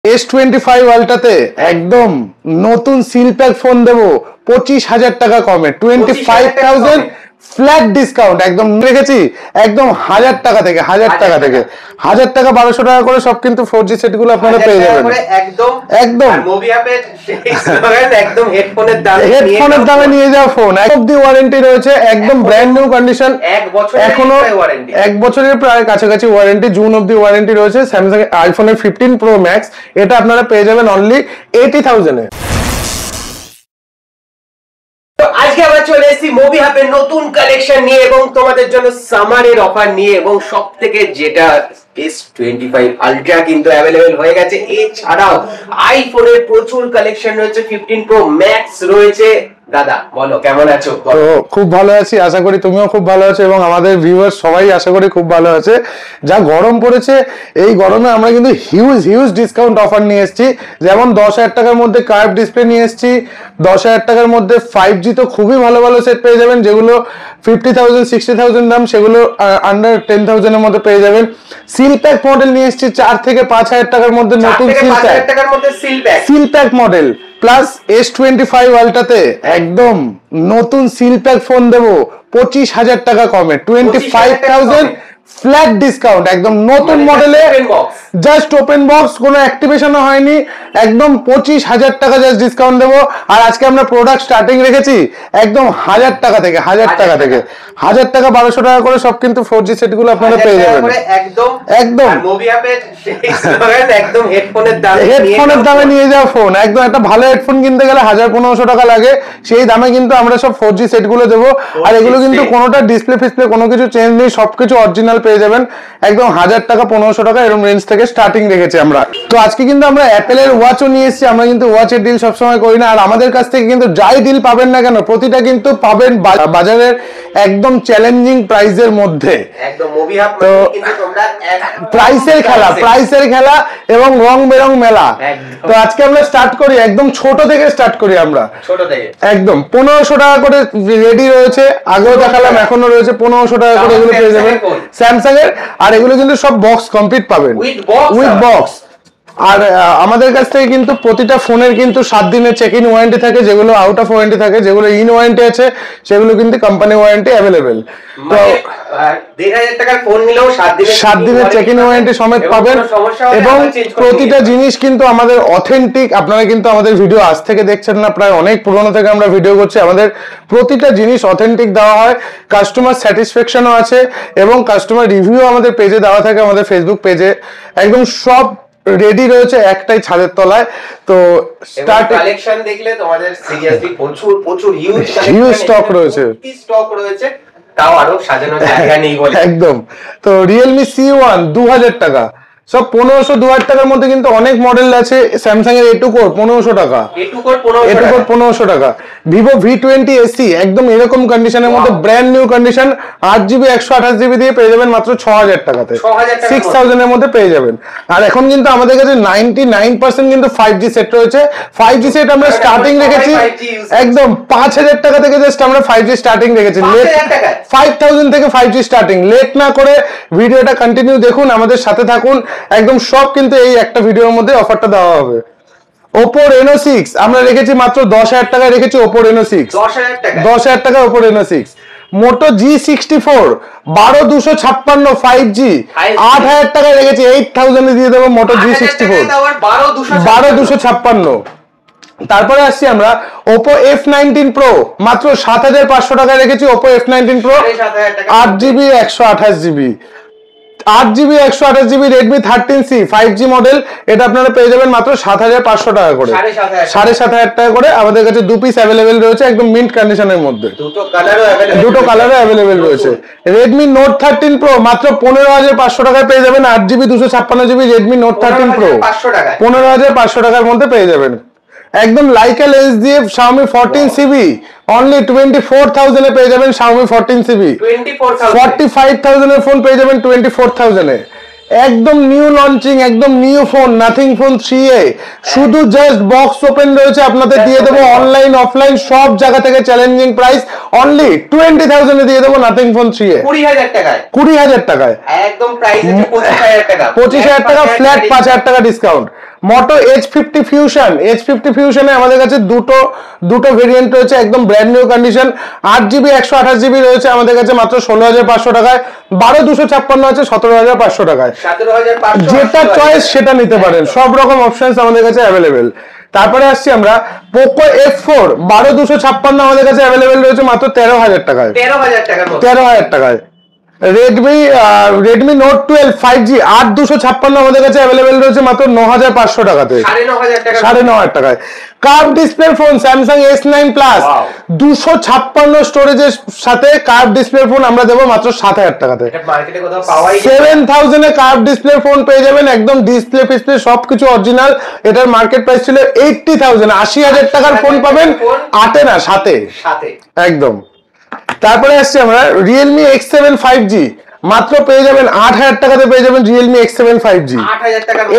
S25 আলট্রাতে একদম নতুন seal pack phone দেবো 25,000 টাকা কমে 25,000 ফ্ল্যাট ডিসকাউন্ট একদম রেখেছি একদম 1,000 টাকা থেকে 1,000 টাকা থেকে 1,000 টাকা 1,200 টাকা করে সব কিন্তু 4G সেট গুলো আপনারা পেয়ে যাবেন একদম একদম মুভি অ্যাপে একদম হেডফোনের দামে নিয়ে যাওয়া ফোন অব্দি ওয়ারেন্টি রয়েছে একদম ব্র্যান্ড নিউ কন্ডিশন এখনো 1 বছরের প্রায় কাছাকাছি ওয়ারেন্টি জুন অব্দি ওয়ারেন্টি রয়েছে স্যামসাং আইফোনের 15 প্রো ম্যাক্স এটা আপনারা পেয়ে যাবেন অনলি 80,000 এ। তো আজকে আমরা চলে এসেছি মুভি হাবের নতুন কালেকশন নিয়ে এবং তোমাদের জন্য সামারের অফার নিয়ে এবং সবথেকে যেটা S25 আলট্রা কিন্তু अवेलेबल হয়ে গেছে। এছাড়াও আইফোনের প্রচুর কালেকশন রয়েছে, 15 প্রো ম্যাক্স রয়েছে। দাদা বলো কেমন আছো? তো খুব ভালো আছি, আশা করি তুমিও খুব ভালো আছো এবং আমাদের ভিউয়ার্স সবাই আশা করি খুব ভালো আছে। যা গরম পড়েছে এই গরমে আমরা কিন্তু হিউজ ডিসকাউন্ট অফার নিয়ে এসেছি। যেমন 10,000 টাকার মধ্যে কার্ভ ডিসপ্লে নিয়ে এসেছি, 10,000 টাকার মধ্যে 5G তো খুবই ভালো সেট পেয়ে যাবেন, যেগুলো 50,000 60,000 দাম সেগুলো আন্ডার 10,000 এর মধ্যে পেয়ে যাবেন। সিল প্যাক মডেল নিয়ে এসেছি 4 থেকে 5,000 টাকার মধ্যে নতুন seal pack model plus S25 আলট্রাতে একদম নতুন সিল প্যাক ফোন দেবো 25,000 টাকা কমে 25,000 ফ্ল্যাট ডিসকাউন্ট একদম নতুন মডেলে জাস্ট ওপেন বক্স, কোনো অ্যাক্টিভেশন হয়নি, একদম 25,000 টাকা জাস্ট ডিসকাউন্ট দেবো। আর আজকে আমরা প্রোডাক্ট স্টার্টিং রেখেছি একদম 1,000 টাকা থেকে 1,000 টাকা থেকে 1,000 টাকা 1,200 টাকা করে সব কিন্তু 4G সেট গুলো আপনারা পেয়ে যাবেন একদম মুভি অ্যাপে একদম হেডফোনের দামে নিয়ে যাওয়া ফোন। একদম একটা ভালো হেডফোন কিনতে গেলে 1,000-1,500 টাকা লাগে, সেই দামে কিন্তু আমরা সব 4G সেট গুলো দেবো। আর এগুলো কিন্তু কোনোটা ডিসপ্লে ফিসপ্লে কোনো কিছু চেঞ্জ নেই, সবকিছু অরিজিনাল পেয়ে যাবেন একদম 1,000 টাকা 1,500 টাকা এরকম রেঞ্জ থেকে স্টার্টিং রেখেছি আমরা। তো আজকে কিন্তু আমরা অ্যাপেলের ওয়াচও নিয়ে এসেছি, আমরা কিন্তু ওয়াচের ডিল সবসময় করি না। আর আমাদের কাছ থেকে কিন্তু যাই ডিল পাবেন না কেন প্রতিটা কিন্তু পাবেন বাজারের একদম চ্যালেঞ্জিং প্রাইসের মধ্যে। একদম মুভি হাব কিন্তু তোমরা প্রাইসের খেলা এবং রং বেরং মেলা। তো আজকে আমরা স্টার্ট করি একদম ছোট থেকে স্টার্ট করি আমরা ছোট থেকে একদম 1,500 টাকা করে রেডি রয়েছে, আগেও দেখালাম এখনো রয়েছে 1,500 টাকা করে এগুলো পেয়ে যাবেন স্যামসাং এর। আর এগুলো কিন্তু সব বক্স কমপ্লিট পাবেন উইথ বক্স। আর আমাদের কাছ থেকে কিন্তু প্রতিটা ফোনের কিন্তু 7 দিনের চেক ইন ওয়ারেন্টি থাকে, যেগুলো আউট অফ ওয়ারেন্টি থাকে, যেগুলো ইন ওয়ারেন্টি আছে সেগুলো কিন্তু কোম্পানি ওয়ারেন্টি অ্যাভেলেবেল। তো 1,500 টাকার ফোন নিলেও 7 দিনের চেক ইন ওয়ারেন্টি সমেত পাবেন এবং প্রতিটা জিনিস কিন্তু আমাদের অথেন্টিক। আপনারা কিন্তু আমাদের ভিডিও আজ থেকে দেখছেন না, প্রায় অনেক পুরনো থেকে আমরা ভিডিও করছি। আমাদের প্রতিটা জিনিস অথেন্টিক দেওয়া হয়, কাস্টমার স্যাটিসফ্যাকশনও আছে এবং কাস্টমার রিভিউ আমাদের পেজে দেওয়া থাকে, আমাদের ফেসবুক পেজে একদম সব রেডি রয়েছে একটাই ছাদের তলায়। তো স্টার্ট কালেকশন দেখলে তোমাদের সিরিয়াসলি প্রচুর হিউজ স্টক রয়েছে তাও আরো সাজানো জায়গা নেই বলে একদম। তো Realme C1 2,000 টাকা, সব 1,500-2,000 টাকার মধ্যে কিন্তু অনেক মডেল আছে। স্যামসাং এর A2 কোর 1,500 টাকা, A2 কোর 1,500 টাকা। Vivo V20 SC একদম এরকম কন্ডিশনের মধ্যে brand new condition 8GB 128GB দিয়ে পেয়ে যাবেন মাত্র 6,000 টাকাতে, 6,000 এর মধ্যে পেয়ে যাবেন। আর এখন কিন্তু আমাদের কাছে 99% কিন্তু 5G সেট রয়েছে। 5G সেট আমরা স্টার্টিং রেখেছি একদম 5,000 টাকা থেকে, জাস্ট আমরা 5G স্টার্টিং রেখেছি 5,000 থেকে 5G স্টার্টিং। লেট না করে ভিডিওটা কন্টিনিউ দেখুন, আমাদের সাথে থাকুন একদম। সব কিন্তু এই একটা ভিডিওর মধ্যে অফারটা দেওয়া হবে। Oppo Reno 6 আমরা রেখেছি মাত্র 10,000 টাকায় রেখেছি Oppo Reno 6 10,000 টাকা Oppo Reno 6। Moto G64 12,256 5G 8,000 টাকায় রেখেছি 8,000 এ দিয়ে দেবো Moto G64 12,256। তারপরে আসছি আমরা Oppo F19 Pro মাত্র 7,500 টাকায় রেখেছি Oppo F19 Pro 8GB 128GB 8GB 128GB Redmi 13C 5G model, এটা আপনারা পেয়ে যাবেন মাত্র 7,500 টাকা করে, 7,500 টাকা করে। আমাদের কাছে 2 পিস অ্যাভেলেবেল রয়েছে একদম মিন্ট কন্ডিশনের মধ্যে, দুটো কালারও অ্যাভেলেবেল রয়েছে। Redmi Note 13 Pro মাত্র 15,500 টাকায় পেয়ে যাবেন 8GB 256GB Redmi Note 13 Pro 15,500 টাকার মধ্যে পেয়ে যাবেন একদম। লাইকা লেন্স দিয়ে Xiaomi 14CB অনলি 24,000 এ পেয়ে যাবেন Xiaomi 14CB 45,000 এর ফোন পেয়ে যাবেন 24,000 এ একদম নিউ লঞ্চিং, একদম new phone nothing phone 3A শুধু জাস্ট বক্স ওপেন রয়েছে, আপনাদের দিয়ে দেবো অনলাইন অফলাইন সব জায়গা থেকে চ্যালেঞ্জিং প্রাইস অনলি 20,000 এ দিয়ে দেবো নাথিং ফোন 3A 20,000 টাকায় একদম প্রাইস 25,000 টাকা ফ্ল্যাট 5,000 টাকা ডিসকাউন্ট মোটো H50 ফিউশন, H50 ফিউশনে আমাদের কাছে দুটো ভেরিয়েন্ট রয়েছে, একদম brand new condition. 8GB 128GB রয়েছে আমাদের কাছে মাত্র 16,500 টাকায়। 12,256 আছে 17,500 টাকায়। যেটা চয়েস সেটা নিতে পারেন, সব রকম অপশনস আমাদের কাছে অ্যাভেলেবেল। তারপরে আসছি আমরা পোকো F4, 12,256 আমাদের কাছে অ্যাভেলেবেল রয়েছে মাত্র 13,000 টাকায়। 13,000 টাকায়। রেডমি নোট 12 5G 8,256 আমাদের কাছে অ্যাভেলেবেল রয়েছে মাত্র 9,500 টাকাতে, 9,500 টাকায়। Curve display phone Samsung S9 plus 256 স্টোরেজের সাথে কার্ভ ডিসপ্লে ফোন আমরা দেবো মাত্র 7,000 টাকাতে। 7,000 এ কার্ভ ডিসপ্লে ফোন পেয়ে যাবেন, একদম ডিসপ্লে ফিসপ্লে সবকিছু অরিজিনাল। এটার মার্কেট প্রাইস ছিল 80,000, 80,000 টাকার ফোন পাবেন 8 না 7 একদম। তারপরে আসছে আমরা Realme X7 5G, মাত্র পেয়ে যাবেন 8,000 টাকাতে পেয়ে যাবেন Realme X7 5G,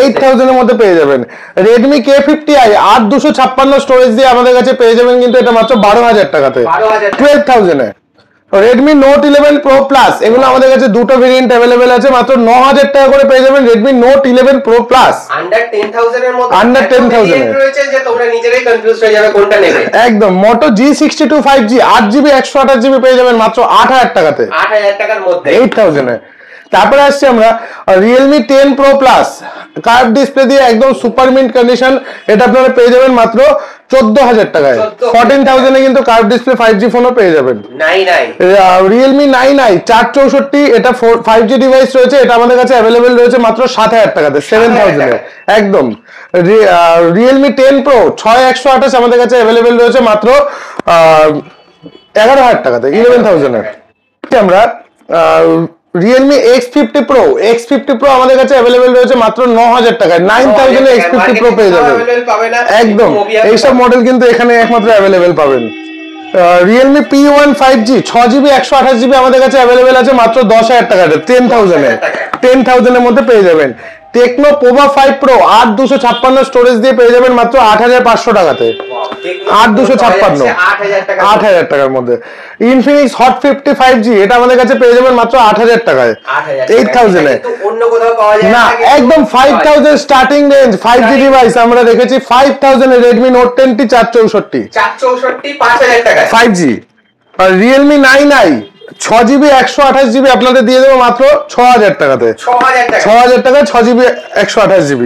8,000 এর মধ্যে পেয়ে যাবেন। Redmi K50i 8,256 স্টোরেজ দিয়ে আমাদের কাছে পেয়ে যাবেন, কিন্তু এটা মাত্র 12,000 টাকাতে, 12,000 এ। Redmi Note 11 Pro Plus এগুলো আমাদের কাছে দুটো ভেরিয়েন্ট अवेलेबल আছে, মাত্র 9,000 টাকা করে পেয়ে যাবেন Redmi Note 11 Pro Plus। Under 10,000 এর মধ্যে আন্ডার 10,000 এর রয়েছে যে তোমরা নিজেরাই কনফিউজ হয়ে যাবে কোনটা নেবে। একদম। Moto G62 5G 8GB 128GB পেয়ে যাবেন মাত্র 8,000 টাকাতে, 8,000 টাকার মধ্যে, 8,000 এ। তারপরে আসছে আমরা Realme 10 Pro Plus curve display দিয়ে একদম সুপার মিন্ট কন্ডিশন, এটা আপনারা পেয়ে যাবেন মাত্র 14,000 টাকায়। 14,000 এ কিন্তু কার্ভ ডিসপ্লে 5G ফোনও পেয়ে যাবেন। Realme 9i 464 এটা 5G ডিভাইস রয়েছে, এটা আমাদের কাছে अवेलेबल রয়েছে মাত্র 7,000 টাকাতে, 7,000 এ একদম। Realme 10 Pro 6128 আমাদের কাছে अवेलेबल রয়েছে মাত্র 11,000 টাকাতে, 11,000 এ। আমরা Realme X50 Pro আমাদের কাছে अवेलेबल রয়েছে মাত্র 9,000 টাকায়, 9,000 এ X50 Pro পেয়ে যাবেন একদম। এইসব মডেল কিন্তু এখানে একমাত্র अवेलेबल পাবেন। Realme P1 5G 6GB 128GB আমাদের কাছে अवेलेबल আছে মাত্র 10,000 টাকাতে, 10,000 এ, 10,000 এর মধ্যে পেয়ে যাবেন। Tecno Pova 5 Pro 8,256 স্টোরেজ দিয়ে পেয়ে যাবেন মাত্র 8,500 টাকাতে, 8,256, 8,000 টাকার মধ্যে। Infinix Hot 50 5G এটা আমাদের কাছে পেয়ে যাবেন মাত্র 8,000 টাকায়, 8,000 এ। না একদম 5,000 স্টার্টিং রেঞ্জ 5G ডিভাইস আমরা রেখেছি 5,000 এ Redmi Note 10T 464, 5,000 টাকায় 5G। আর Realme 9i 6GB 128GB আপনাদের দিয়ে দেবো মাত্র 6,000 টাকাতে, 6,000 টাকায় 6GB 128GB।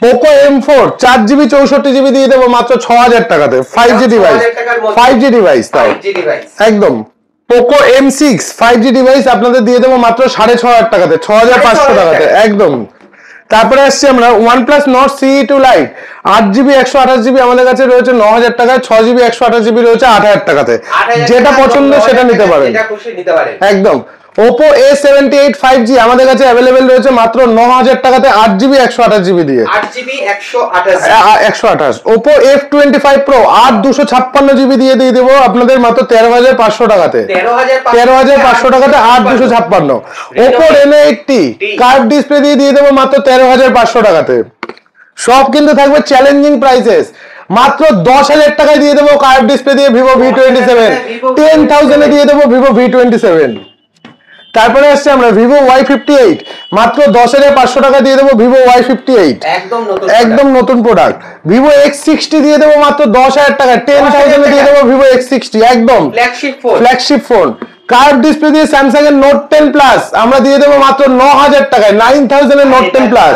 Poco M4 4GB 64GB দিয়ে দেবো মাত্র 6,000 টাকাতে, 5G ডিভাইস, 5G ডিভাইস তাও একদম। Poco M6 5G ডিভাইস আপনাদের দিয়ে দেবো মাত্র 6,500 টাকাতে, 6,500 টাকাতে একদম। তারপরে আসছি আমরা OnePlus Nord CE2 Lite 8GB 128GB আমাদের কাছে রয়েছে 9,000 টাকায়, 6GB 128GB রয়েছে 8,000 টাকাতে। যেটা পছন্দ সেটা নিতে পারেন একদম। Oppo A78 5G আমাদের কাছে अवेलेबल রয়েছে মাত্র 9,000 টাকাতে 8GB 128GB দিয়ে, 128। Oppo F25 Pro 8,256GB দিয়ে দেবো আপনাদের মাত্র 13,500 টাকাতে, 13,500 টাকাতে 8,256। Oppo Reno 80 কার্ভ ডিসপ্লে দিয়ে দেবো মাত্র 13,500 টাকাতে। সব কিন্তু থাকবে চ্যালেঞ্জিং প্রাইসেস, মাত্র 10,000 টাকায় দিয়ে দেবো কার্ভ ডিসপ্লে দিয়ে Vivo V27, 10,000 এ দিয়ে দেবো Vivo V27। তারপরে আসছে আমরা Vivo Y58 মাত্র 10,500 টাকা দিয়ে দেবো Vivo Y58, একদম নতুন প্রোডাক্ট। Vivo X60 দিয়ে দেবো মাত্র 10,000 টাকা, 10,000 এ দিয়ে দেবো Vivo X60 একদম ফ্ল্যাগশিপ ফোন। কার্ভ ডিসপ্লে দিয়ে Samsung এর Note 10 Plus আমরা দিয়ে দেবো মাত্র 9,000 টাকায়, 9,000 এর Note 10 Plus,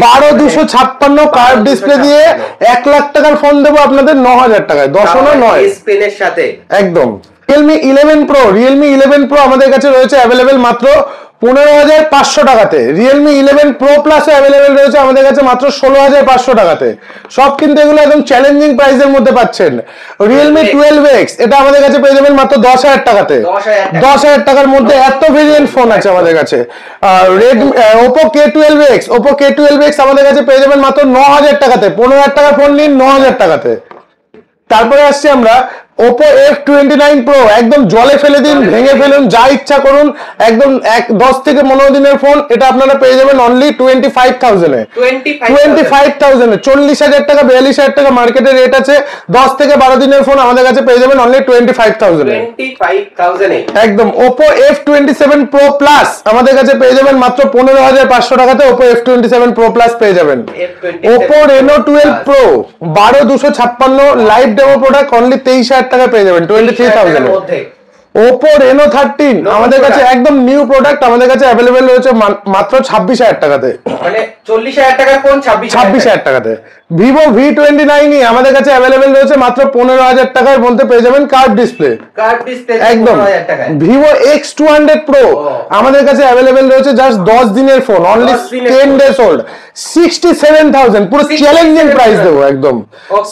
12,256 কার্ভ ডিসপ্লে দিয়ে 1 লাখ টাকার ফোন দেবো আপনাদের 9,000 টাকায়, 10,900 সাথে একদম। Realme 11 Pro আমাদের কাছে রয়েছে अवेलेबल মাত্র 15,500 টাকাতে। Realme 11 Pro Plus अवेलेबल রয়েছে আমাদের কাছে মাত্র 16,500 টাকাতে। সব কিন্তু এগুলো একদম চ্যালেঞ্জিং প্রাইসের মধ্যে পাচ্ছেন। Realme 12X এটা আমাদের কাছে পেয়ে যাবেন মাত্র 10,000 টাকাতে, 10,000 টাকার মধ্যে এত ভেরিয়েন্ট ফোন আছে আমাদের কাছে। Oppo K12X আমাদের কাছে পেয়ে যাবেন মাত্র 9,000 টাকাতে, 15,000 টাকার ফোন নিন 9,000 টাকাতে। তারপরে আসছি আমরা Oppo F29 Pro একদম জলে ফেলে দিন, ভেঙে ফেলুন, যা ইচ্ছা করুন, একদম 10 থেকে 15 দিনের ফোন। এটা আপনারা পেয়ে যাবেন অনলি 25,000 এ। 25,000 এ 40,000 টাকা 42,000 টাকা মার্কেটে রেট আছে। 10 থেকে 12 দিনের ফোন আমাদের কাছে পেয়ে যাবেন অনলি 25,000 এ। 25,000 এ একদম। Oppo F27 Pro Plus আমাদের কাছে পেয়ে যাবেন মাত্র 15,500 টাকাতে। Oppo F27 Pro Plus পেয়ে যাবেন। Oppo Reno 12 Pro 12,256 live demo product only 23,000 টাকা পেয়ে যাবেন 23,000 এর মধ্যে। Oppo Reno 13 আমাদের কাছে একদম নিউ প্রোডাক্ট, আমাদের কাছে अवेलेबल রয়েছে মাত্র 26,000 টাকাতে। মানে 40,000 টাকার ফোন 26,000 টাকাতে। Vivo V29 আমাদের কাছে अवेलेबल রয়েছে মাত্র 15,000 টাকার মধ্যে পেয়ে যাবেন কার্ভ ডিসপ্লে। একদম। Vivo X200 Pro আমাদের কাছে अवेलेबल রয়েছে জাস্ট 10 দিনের ফোন, অনলি 10 days old, 67,000 পুরো চ্যালেঞ্জিং প্রাইস দেবো একদম।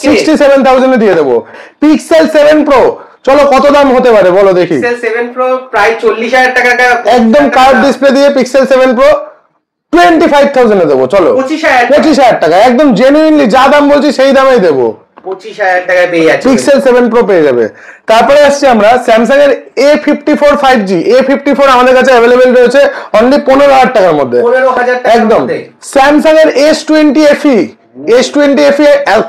67,000 এ দিয়ে দেবো। Pixel 7 Pro চলো কত দাম হতে পারে বলো দেখি। Pixel 7 Pro প্রায় 40,000 টাকা একদম কার্ভ ডিসপ্লে দিয়ে Pixel 7 Pro 25,000 এ দেবো। চলো 25,000 টাকা একদম জেনুইনলি যা দাম বলছি সেই দামেই দেবো। 25,000 টাকায় পেয়ে যাচ্ছে Pixel 7 Pro পেয়ে যাবে। তারপরে আসছে আমরা Samsung এর A54 5G। A54 আমাদের কাছে अवेलेबल রয়েছে অনলি 15,000 টাকার মধ্যে। 15,000 টাকা একদম। Samsung এর S20 FE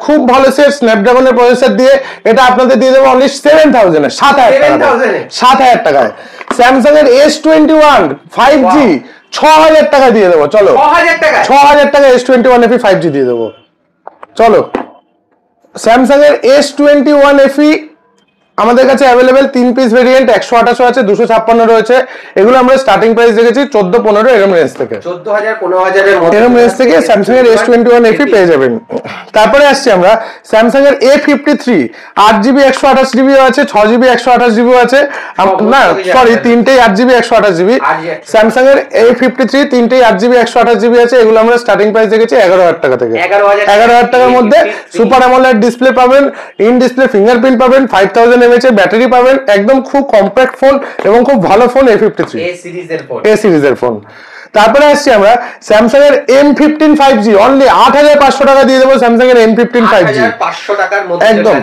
খুব ভালো সেট স্ন্যাপড্রাগনের প্রসেসর দিয়ে, এটা আপনাদের দিয়ে দেবো অনলি 7,000 এ 7,000 টাকায়। স্যামসাং এর S21 5G 6,000 টাকা দিয়ে দেবো। চলো 6,000 টাকা S21 FE 5G দিয়ে দেবো। চলো স্যামসাং এর S21 FE আমাদের কাছে अवेलेबल 3 পিস ভেরিয়েন্ট 128 আছে, 256 রয়েছে। এগুলো আমরা স্টার্টিং প্রাইস রেখেছি 14-15 এরকম রেঞ্জ থেকে। 14,000-15,000 এর মধ্যে এরকম রেঞ্জ থেকে Samsung এর S21 FE পেয়ে যাবেন। তারপরে আসছে আমরা Samsung এর A53 8GB 128GB আছে, 6GB 128GB আছে। না সরি, তিনটেই 8GB 128GB। Samsung এর A53 তিনটেই 8GB 128GB আছে। এগুলো আমরা স্টার্টিং প্রাইস রেখেছি 11,000 টাকা থেকে। 11,000 টাকার মধ্যে সুপার অ্যামোলেড ডিসপ্লে পাবেন, ইন ডিসপ্লে ফিঙ্গারপ্রিন্ট পাবেন, 5000 mAh এর ব্যাটারি পাবেন। একদম খুব কম্প্যাক্ট ফোন এবং খুব ভালো ফোন A53 এ সিরিজের ফোন। তারপরে আসছি আমরা Samsung এর M15 5G অনলি 8,500 টাকা দিয়ে দেবো। Samsung এর M15 5G 8,500 টাকার মধ্যে একদম।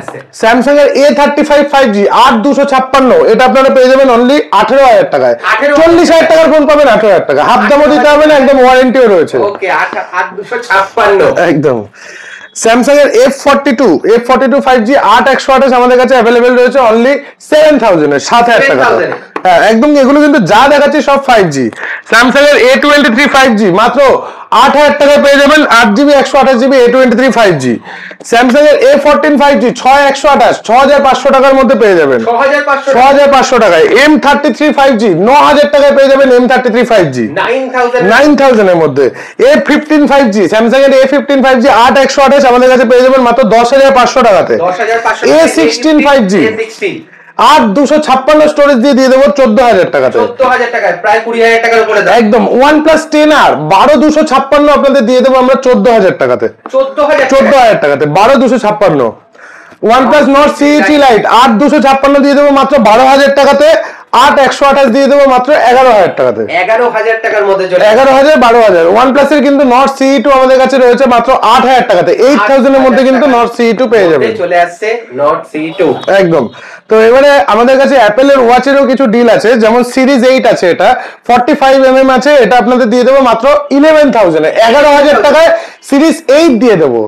Samsung এর A35 5G 8,256 এটা আপনারা পেয়ে যাবেন অনলি 18,000 টাকায়। 40,000 টাকার ফোন পাবেন 18,000 টাকা, হাফ দামও দিতে হবে না, একদম ওয়ারেন্টিও রয়েছে। ওকে 8,256 একদম। Samsung এর F42 5G 8,128 আমাদের কাছে अवेलेबल রয়েছে অনলি 7,000 এ 7,000 টাকা। হ্যাঁ একদম, এগুলো কিন্তু যা দেখাচ্ছি সব 5G। Samsung এর A23 5G মাত্র 8,000 টাকায় পেয়ে যাবেন 8GB 128GB A23 5G। Samsung এর A14 5G 6,128 6,500 টাকার মধ্যে পেয়ে যাবেন। 6,500 টাকায়। M33 5G 9,000 টাকায় পেয়ে যাবেন M33 5G 9,000 এর মধ্যে। A15 5G Samsung এর A15 5G 8,128 আমাদের কাছে পেয়ে যাবেন মাত্র 10,500 টাকাতে। A16 5G 8,256 স্টোরেজ দিয়ে দেবো 14,000 টাকাতে। 14,000 টাকায় প্রায় 20,000 টাকার উপরে দাম। একদম। OnePlus 10R 12,256 আপনাদের দিয়ে দেবো আমরা 14,000 টাকাতে। 14,000 টাকাতে 12,256। OnePlus Nord CE Lite 8,256 দিয়ে দেবো মাত্র 12,000 টাকাতে। 8,128 দিয়ে দেবো মাত্র 11,000 টাকাতে। 11,000 টাকার মধ্যে 11,000 12,000। OnePlus এর কিন্তু Nord CE2 আমাদের কাছে রয়েছে মাত্র 8,000 টাকাতে। 8,000 এর মধ্যে কিন্তু Nord CE2 পেয়ে যাবেন। চলে আসছে Nord CE2 একদম। তো এবারে আমাদের কাছে অ্যাপেল এর ওয়াচেরও কিছু ডিল আছে, যেমন সিরিজ 8 আছে, এটা 45mm আছে, এটা আপনাদের দিয়ে দেবো মাত্র 11,000 এ। 11,000 টাকায় সিরিজ 8 দিয়ে দেবো।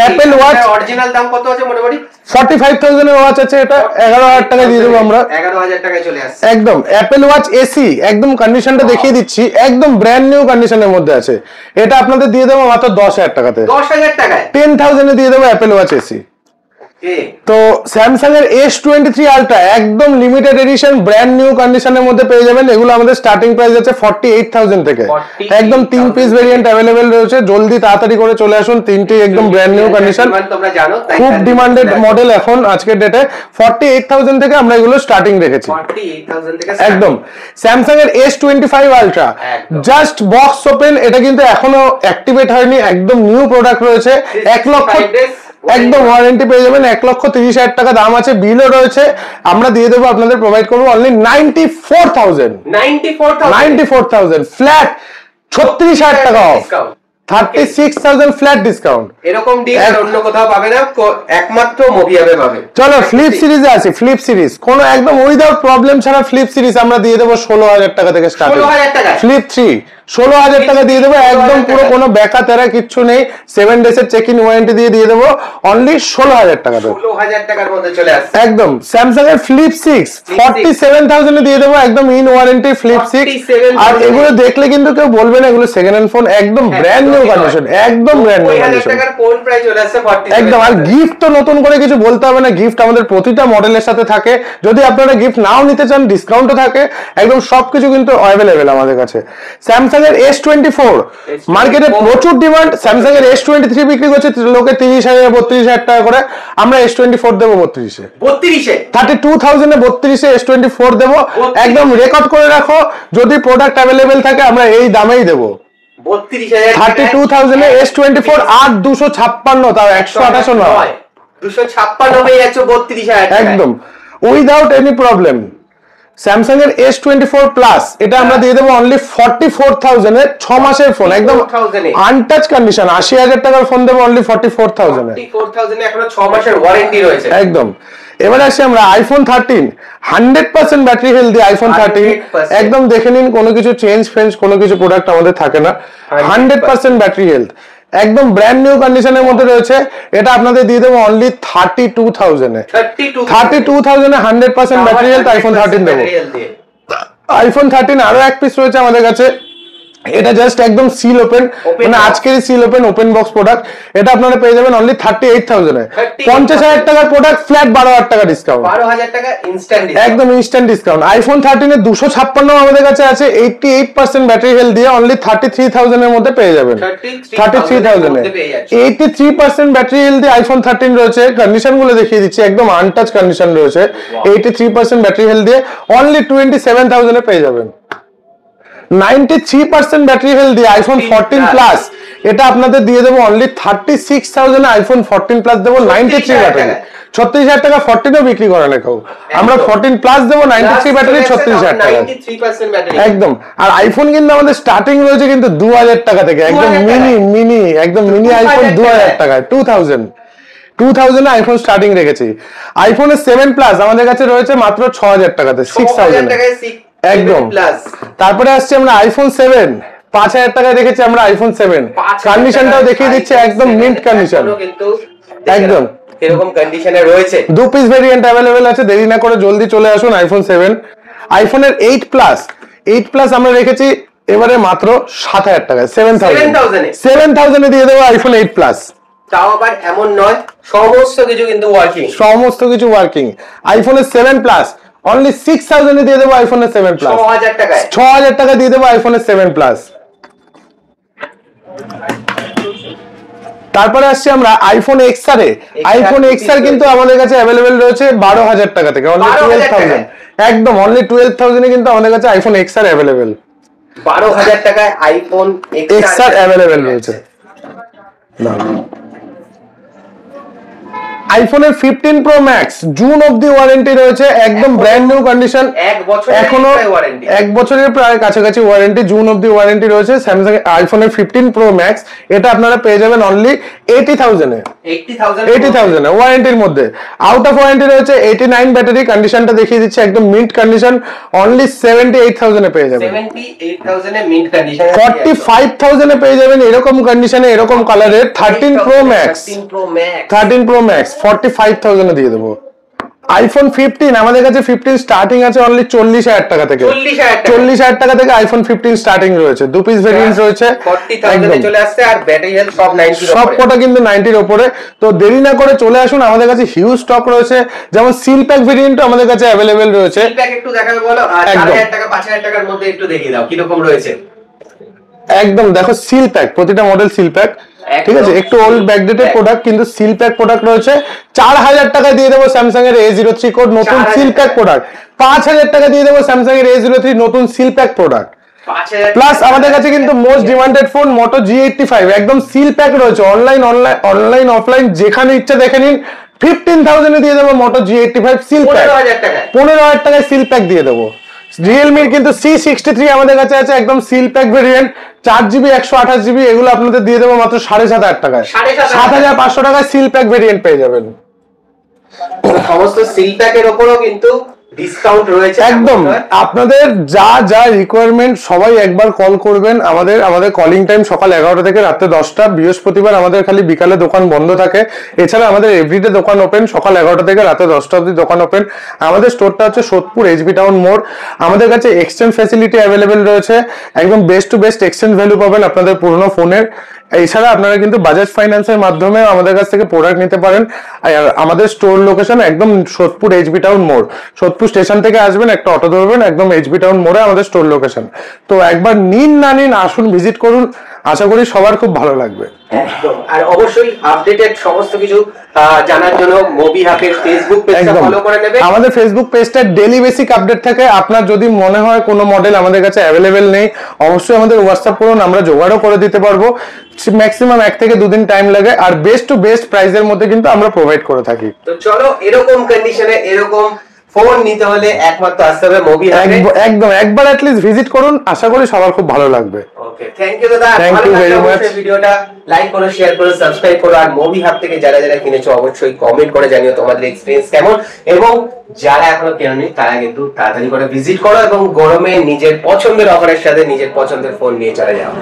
অ্যাপেল ওয়াচ অরিজিনাল দাম কত আছে মোটামুটি? 45,000 এর ওয়াচ আছে, এটা 11,000 টাকায় দিয়ে দেবো আমরা। 11,000 টাকায় চলে আসছে একদম। অ্যাপেল ওয়াচ এসি একদম কন্ডিশনটা দেখিয়ে দিচ্ছি, একদম ব্র্যান্ড নিউ কন্ডিশনের মধ্যে আছে। এটা আপনাদের দিয়ে দেবো মাত্র 10,000 টাকাতে। 10,000 টাকায় 10,000 এ দিয়ে দেবো অ্যাপেল ওয়াচ এসি। তো Samsung এর S23 Ultra একদম লিমিটেড এডিশন ব্র্যান্ড নিউ কন্ডিশনের মধ্যে পেয়ে যাবেন। এগুলো আমাদের স্টার্টিং প্রাইস আছে 48,000 থেকে। একদম 3 পিস ভেরিয়েন্ট अवेलेबल রয়েছে, জলদি তাড়াতাড়ি করে চলে আসুন। তিনটি একদম ব্র্যান্ড নিউ কন্ডিশন, তোমরা জানো খুব ডিমান্ডেড মডেল এখন আজকের ডেটে। 48,000 থেকে আমরা এগুলো স্টার্টিং রেখেছি। 48,000 থেকে একদম। Samsung এর S25 Ultra just box open, এটা কিন্তু এখনো অ্যাক্টিভেট হয়নি, একদম নিউ প্রোডাক্ট রয়েছে। 1 লক্ষ একদম ওয়ারেন্টি পেয়ে যাবেন। 1,30,000 টাকা দাম আছে, বিলও রয়েছে। আমরা দিয়ে দেবো, আপনাদের প্রোভাইড করবো অনলি 94,000 ফ্ল্যাট 36,000 টাকা অফ। 36,000 flat discount. এরকম ডিল আর অন্য কোথাও পাবে না, একমাত্র মোবিহাবে পাবে। চলো ফ্লিপ সিরিজে আছে। ফ্লিপ সিরিজ কোন একদম উইদাউট প্রবলেম ছাড়া ফ্লিপ সিরিজ আমরা দিয়ে দেবো 16,000 টাকা থেকে স্টার্ট। 16,000 টাকা ফ্লিপ 3 16,000 টাকা দিয়ে দেবো, একদম পুরো কোনো বেকা তেরা কিচ্ছু নেই, 7 ডেজ এর চেক ইন ওয়ারেন্টি দিয়ে দেবো অনলি 16,000 টাকা। 16,000 টাকার মধ্যে চলে আসছে একদম। স্যামসাং এর ফ্লিপ 6 47,000 এ দিয়ে দেবো একদম ইন ওয়ারেন্টি ফ্লিপ 6। আর এগুলো দেখলে কিন্তু কেউ বলবে না এগুলো সেকেন্ড হ্যান্ড ফোন, একদম ব্র্যান্ড নিউ কন্ডিশন, একদম ব্র্যান্ড নিউ কন্ডিশন একদম। আর গিফট তো নতুন করে কিছু বলতে হবে না, গিফট আমাদের প্রতিটা মডেলের সাথে থাকে। যদি আপনারা গিফট নাও নিতে চান ডিসকাউন্টও থাকে, একদম সবকিছু কিন্তু অ্যাভেলেবেল আমাদের কাছে। স্যামসাং এর S24 মার্কেটে প্রচুর ডিমান্ড। স্যামসাং এর S23 বিক্রি করছে লোকে 30,000 32,000 টাকা করে, আমরা S24 দেবো 32,000 32,000 এ 32,000 S24 দেবো। একদম রেকর্ড করে রাখো, যদি প্রোডাক্ট অ্যাভেলেবেল থাকে আমরা এই দামেই দেবো। 32,000 এ S24 আর 256, তাও 128 নয়, 256 হয়ে যাচ্ছে 32,000 একদম উইদাউট এনি প্রবলেম। স্যামসাং এর S24 প্লাস এটা আমরা দিয়ে দেবো অনলি 44,000 এর 6 মাসের ফোন, একদম আনটাচ কন্ডিশন। 80,000 টাকার ফোন দেবো অনলি 44,000 এ। 44,000 এ এখনো 6 মাসের ওয়ারেন্টি রয়েছে একদম। এবারে আসি আমরা আইফোন 13 100% ব্যাটারি হেলদি আইফোন 13। একদম দেখে নিন, কোনো কিছু চেঞ্জ কোনো কিছু প্রোডাক্ট আমাদের থাকে না, 100% ব্যাটারি হেলথ, একদম ব্র্যান্ড নিউ কন্ডিশনের মধ্যে রয়েছে। এটা আপনাদের দিয়ে দেবো অনলি 32,000 এ। 32,000 এ 100% ব্যাটারি হেলথ আইফোন 13 দেবো। আইফোন 13 আরো এক পিস রয়েছে আমাদের কাছে, এটা জাস্ট একদম সিল ওপেন, মানে আজকের সিল ওপেন বক্স প্রোডাক্ট। এটা আপনারা পেয়ে যাবেন অনলি 38,000 এ। 50,000 টাকার প্রোডাক্ট ফ্ল্যাট 12,000 টাকা ডিসকাউন্ট, 12,000 টাকা ইনস্ট্যান্ট, একদম ইনস্ট্যান্ট ডিসকাউন্ট। আইফোন 13 এর 256 আমাদের কাছে আছে, 88% ব্যাটারি হেলথ দিয়ে অনলি 33,000 এর মধ্যে পেয়ে যাবেন। 33,000 এ 83% ব্যাটারি হেলথ দিয়ে আইফোন 13 রয়েছে। কন্ডিশন গুলো দেখিয়ে দিচ্ছি, একদম আনটাচ কন্ডিশন রয়েছে। 83% ব্যাটারি হেলথ দিয়ে অনলি 27,000 এ পেয়ে যাবেন। 93% ব্যাটারি হেলথ দিয়ে আইফোন 14 প্লাস, এটা আপনাদের দিয়ে দেবো অনলি 36,000 এ আইফোন 14 প্লাস দেবো 93 ব্যাটারি। 36,000 টাকা 14 এও বিক্রি করে না কেউ, আমরা 14 প্লাস দেবো 93 ব্যাটারি 36,000 টাকা একদম। আর আইফোন কিন্তু আমাদের স্টার্টিং রয়েছে কিন্তু 2,000 টাকা থেকে, একদম মিনি আইফোন 2,000 টাকায় 2,000 আইফোন স্টার্টিং রেখেছি। আইফোনের 7 প্লাস আমাদের কাছে রয়েছে মাত্র 6,000 টাকাতে, 6,000 একদম। তারপরে আসছে আমরা আইফোন 7 5,000 টাকায় রেখেছি আমরা আইফোন 7। কন্ডিশনটাও দেখিয়ে দিচ্ছে, একদম মিন্ট কন্ডিশন, একদম এরকম কন্ডিশনে রয়েছে। 2 পিস ভেরিয়েন্ট अवेलेबल আছে, দেরি না করে জলদি চলে আসুন আইফোন 7। আইফোনের 8 প্লাস আমরা রেখেছি এবারে মাত্র 7,000 টাকায়, 7,000 এ দিয়ে দেবো আইফোন 8 প্লাস। তাও আবার এমন নয়, সমস্ত কিছু কিন্তু ওয়ার্কিং। আইফোনের 7 প্লাস অনলি 6,000 এ দিয়ে দেবো আইফোনের 7 প্লাস, 6,000 টাকা দিয়ে দেবো আইফোনের 7 প্লাস। তারপরে আসছি আমরা আইফোন XR এ। আইফোন XR কিন্তু আমাদের কাছে अवेलेबल रয়েছে 12,000 টাকা থেকে, অনলি 12,000, একদম অনলি 12,000 এ কিন্তু আমাদের কাছে আইফোন XR अवेलेबल। 12,000 টাকায় আইফোন XR अवेलेबल রয়েছে। আইফোনের 15 প্রো ম্যাক্স জুন অবধি ওয়ারেন্টি রয়েছে, একদম ব্র্যান্ড নিউ কন্ডিশন, এখনো 1 বছরের প্রায় কাছাকাছি ওয়ারেন্টি, জুন অবধি ওয়ারেন্টি রয়েছে স্যামসাং আইফোনের 15 প্রো ম্যাক্স। এটা আপনারা পেয়ে যাবেন অনলি 80,000 এ, 80,000 এ ওয়ারেন্টির মধ্যে। আউট অফ ওয়ারেন্টি রয়েছে 89 ব্যাটারি, কন্ডিশনটা দেখিয়ে দিচ্ছে একদম মিন্ট কন্ডিশন, অনলি 78,000 এ পেয়ে যাবেন। 78,000 এ মিন্ট কন্ডিশন, 45,000 এ পেয়ে যাবেন এরকম কন্ডিশনে এরকম কালারের 13 প্রো ম্যাক্স 45,000 এ দিয়ে দেবো। আইফোন 15 আমাদের কাছে 15 স্টার্টিং আছে অনলি 40,000 টাকা থেকে, 40,000 টাকা থেকে আইফোন 15 স্টার্টিং রয়েছে। 2 পিস ভেরিয়েন্ট রয়েছে, 40,000 এ চলে আসছে। আর ব্যাটারি হেলথ সব 90 সব কটা কিন্তু 90 এর উপরে। তো দেরি না করে চলে আসুন, আমাদের কাছে হিউজ স্টক রয়েছে। যেমন সিল প্যাক ভেরিয়েন্টও আমাদের কাছে अवेलेबल রয়েছে। সিল প্যাক একটু দেখাবে বলো, 4,000 টাকা 5,000 টাকার মধ্যে একটু দেখিয়ে দাও কি রকম রয়েছে। একদম দেখো সিল প্যাক, প্রতিটা মডেল সিল প্যাক, ঠিক আছে, একটু ওল্ড ব্যাকডেটেড প্রোডাক্ট কিন্তু সিল প্যাক প্রোডাক্ট রয়েছে। 4,000 টাকা দিয়ে দেবো স্যামসাং এর A03 কোড নতুন সিল প্যাক প্রোডাক্ট। 5,000 টাকা দিয়ে দেবো স্যামসাং এর A03 নতুন সিল প্যাক প্রোডাক্ট। প্লাস আমাদের কাছে কিন্তু মোস্ট ডিমান্ডেড ফোন মোটো G85 একদম সিল প্যাক রয়েছে। অনলাইন অফলাইন যেখানে ইচ্ছা দেখে নিন। 15,000 এ দিয়ে দেবো মোটো G85 সিল প্যাক, 15,000 টাকায় সিল প্যাক দিয়ে দেবো। রিয়েলমির কিন্তু C63 আমাদের কাছে আছে, একদম seal pack variant, 4GB 128GB, এগুলো আপনাদের দিয়ে দেবো মাত্র 7,500 টাকায়। 7,500 টাকায় সিল প্যাক ভেরিয়েন্ট পেয়ে যাবেন। সমস্ত সিল প্যাকের উপরও কিন্তু ডিসকাউন্ট রয়েছে একদম। আপনাদের যা যা রিকোয়ারমেন্ট সবাই একবার কল করবেন। আমাদের কলিং টাইম সকাল 11টা থেকে রাতে 10টা। বৃহস্পতিবার আমাদের খালি বিকালে দোকান বন্ধ থাকে, এছাড়া আমাদের এভরিডে দোকান ওপেন, সকাল 11টা থেকে রাতে 10টা অবধি দোকান ওপেন। আমাদের স্টোরটা হচ্ছে সোদপুর এইচবি টাউন মোড়। আমাদের কাছে এক্সচেঞ্জ ফ্যাসিলিটি অ্যাভেলেবেল রয়েছে, একদম best to best exchange value পাবেন আপনাদের পুরনো ফোনের। এছাড়া আপনারা কিন্তু বাজাজ ফাইন্যান্সের মাধ্যমে আমাদের কাছ থেকে প্রোডাক্ট নিতে পারেন। আর আমাদের স্টোর লোকেশন একদম সোদপুর এইচবি টাউন মোড়। সোদপুর স্টেশন থেকে আসবেন, একটা অটো ধরবেন, একদম এইচবি টাউন মোড়ে আমাদের স্টোর লোকেশন। তো একবার নিন না নিন, আসুন, ভিজিট করুন, আশা করি সবার খুব ভালো লাগবে। একদম। আর অবশ্যই আপডেটেড সমস্ত কিছু জানার জন্য মোবি হাবের ফেসবুক পেজটা ফলো করে নেবেন। আমাদের ফেসবুক পেজটা ডেইলি বেসিক আপডেট থাকে। আপনার যদি মনে হয় কোনো মডেল আমাদের কাছে অ্যাভেলেবেল নেই, অবশ্যই আমাদের হোয়াটসঅ্যাপ করুন, আমরা জোগাড়ও করে দিতে পারবো। ম্যাক্সিমাম 1 থেকে 2 দিন টাইম লাগে, আর বেস্ট টু বেস্ট প্রাইসের মধ্যে কিন্তু আমরা প্রোভাইড করে থাকি। তো চলো, এরকম কন্ডিশনে এরকম ফোন নিতে হলে একমাত্র আসতে হবে মোবি হাবে। একদম, একবার অ্যাট লিস্ট ভিজিট করুন, আশা করি সবার খুব ভালো লাগবে। ওকে, থ্যাংক ইউ দাদা। Thank you very much. ভিডিওটা লাইক করো, শেয়ার করো, সাবস্ক্রাইব করো। আর মোবি হাব থেকে যারা যারা কিনেছো অবশ্যই কমেন্ট করে জানিও তোমাদের এক্সপেরিয়েন্স কেমন, এবং যারা এখনো কেননি তারা কিন্তু তাড়াতাড়ি করে ভিজিট করো এবং গরমে নিজের পছন্দের অফারের সাথে নিজের পছন্দের ফোন নিয়ে চলে যাও।